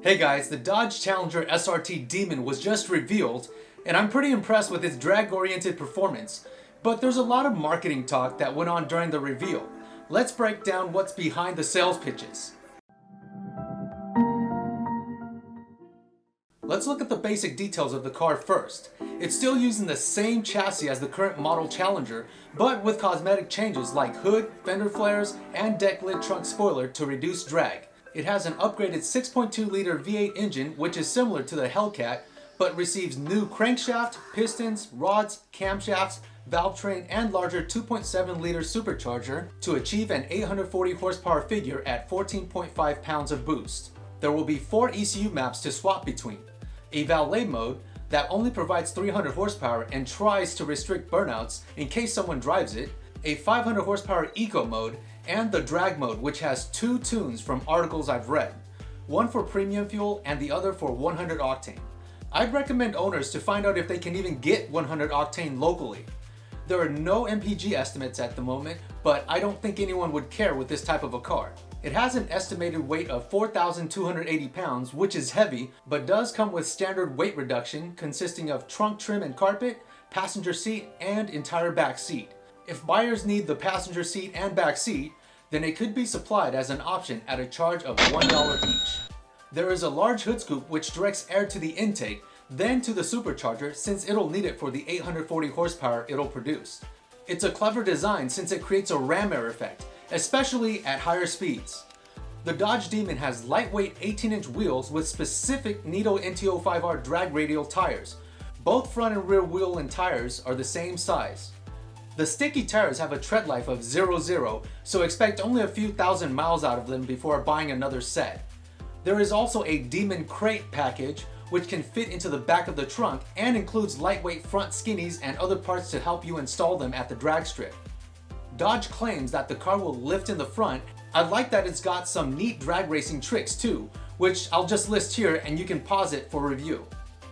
Hey guys, the Dodge Challenger SRT Demon was just revealed, and I'm pretty impressed with its drag-oriented performance, but there's a lot of marketing talk that went on during the reveal. Let's break down what's behind the sales pitches. Let's look at the basic details of the car first. It's still using the same chassis as the current model Challenger, but with cosmetic changes like hood, fender flares, and deck lid trunk spoiler to reduce drag. It has an upgraded 6.2-liter V8 engine, which is similar to the Hellcat, but receives new crankshaft, pistons, rods, camshafts, valve train, and larger 2.7-liter supercharger to achieve an 840 horsepower figure at 14.5 pounds of boost. There will be 4 ECU maps to swap between: a valet mode that only provides 300 horsepower and tries to restrict burnouts in case someone drives it, a 500 horsepower eco mode, and the drag mode, which has 2 tunes from articles I've read, one for premium fuel and the other for 100 octane. I'd recommend owners to find out if they can even get 100 octane locally. There are no MPG estimates at the moment, but I don't think anyone would care with this type of a car. It has an estimated weight of 4,280 pounds, which is heavy, but does come with standard weight reduction consisting of trunk trim and carpet, passenger seat, and entire back seat. If buyers need the passenger seat and back seat, then it could be supplied as an option at a charge of $1 each. There is a large hood scoop which directs air to the intake, then to the supercharger, since it'll need it for the 840 horsepower it'll produce. It's a clever design since it creates a ram air effect, especially at higher speeds. The Dodge Demon has lightweight 18-inch wheels with specific Nitto NTO5R drag radial tires. Both front and rear wheel and tires are the same size. The sticky tires have a tread life of 0-0, so expect only a few thousand miles out of them before buying another set. There is also a Demon crate package which can fit into the back of the trunk and includes lightweight front skinnies and other parts to help you install them at the drag strip. Dodge claims that the car will lift in the front. I like that it's got some neat drag racing tricks too, which I'll just list here and you can pause it for review.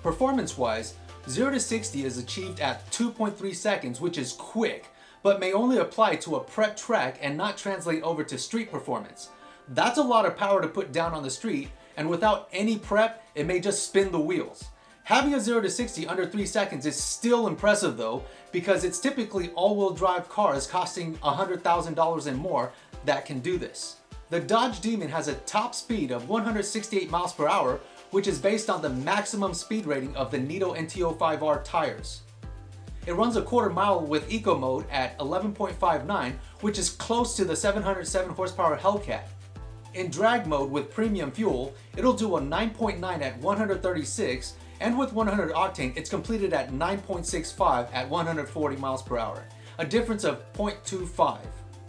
Performance-wise, 0 to 60 is achieved at 2.3 seconds, which is quick, but may only apply to a prep track and not translate over to street performance. That's a lot of power to put down on the street, and without any prep, it may just spin the wheels. Having a 0 to 60 under 3 seconds is still impressive though, because it's typically all-wheel drive cars costing $100,000 and more that can do this. The Dodge Demon has a top speed of 168 miles per hour, which is based on the maximum speed rating of the Nitto NTO5R tires. It runs a quarter mile with eco mode at 11.59, which is close to the 707 horsepower Hellcat. In drag mode with premium fuel, it'll do a 9.9 at 136, and with 100 octane, it's completed at 9.65 at 140 miles per hour, a difference of 0.25.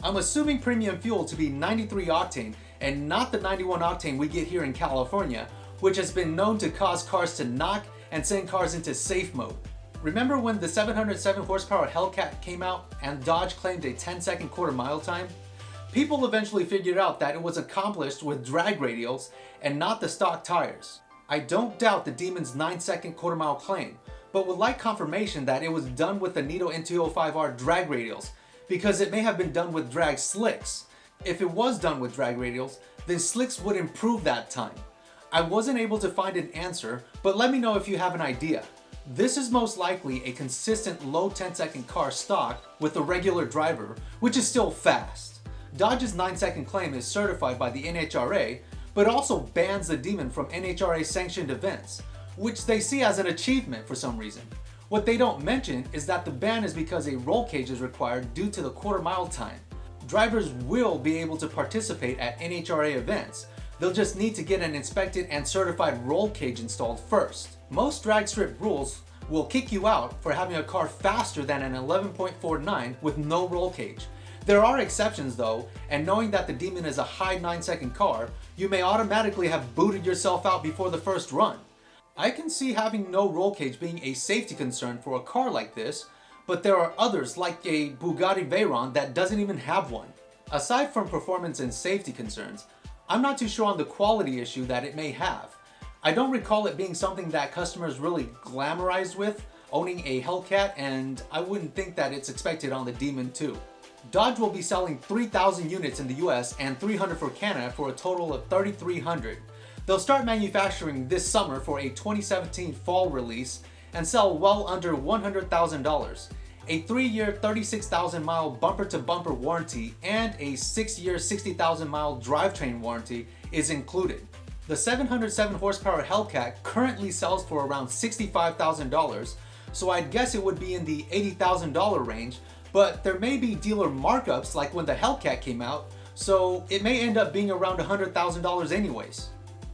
I'm assuming premium fuel to be 93 octane and not the 91 octane we get here in California, which has been known to cause cars to knock and send cars into safe mode. Remember when the 707 horsepower Hellcat came out and Dodge claimed a 10-second quarter mile time? People eventually figured out that it was accomplished with drag radials and not the stock tires. I don't doubt the Demon's 9-second quarter mile claim, but would like confirmation that it was done with the Nitto NTO5R drag radials, because it may have been done with drag slicks. If it was done with drag radials, then slicks would improve that time. I wasn't able to find an answer, but let me know if you have an idea. This is most likely a consistent low 10-second car stock with a regular driver, which is still fast. Dodge's 9-second claim is certified by the NHRA, but also bans the Demon from NHRA-sanctioned events, which they see as an achievement for some reason. What they don't mention is that the ban is because a roll cage is required due to the quarter mile time. Drivers will be able to participate at NHRA events. They'll just need to get an inspected and certified roll cage installed first. Most drag strip rules will kick you out for having a car faster than an 11.49 with no roll cage. There are exceptions though, and knowing that the Demon is a high 9-second car, you may automatically have booted yourself out before the first run. I can see having no roll cage being a safety concern for a car like this, but there are others like a Bugatti Veyron that doesn't even have one. Aside from performance and safety concerns, I'm not too sure on the quality issue that it may have. I don't recall it being something that customers really glamorized with, owning a Hellcat, and I wouldn't think that it's expected on the Demon too. Dodge will be selling 3,000 units in the US and 300 for Canada for a total of 3,300. They'll start manufacturing this summer for a 2017 fall release and sell well under $100,000. A 3-year 36,000 mile bumper-to-bumper warranty and a 6-year 60,000 mile drivetrain warranty is included. The 707 horsepower Hellcat currently sells for around $65,000, so I'd guess it would be in the $80,000 range, but there may be dealer markups like when the Hellcat came out, so it may end up being around $100,000 anyways.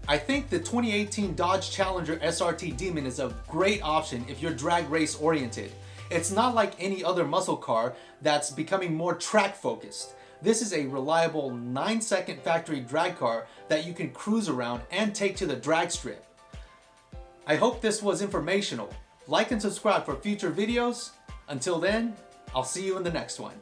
I think the 2018 Dodge Challenger SRT Demon is a great option if you're drag race oriented. It's not like any other muscle car that's becoming more track focused. This is a reliable 9-second factory drag car that you can cruise around and take to the drag strip. I hope this was informational. Like and subscribe for future videos. Until then, I'll see you in the next one.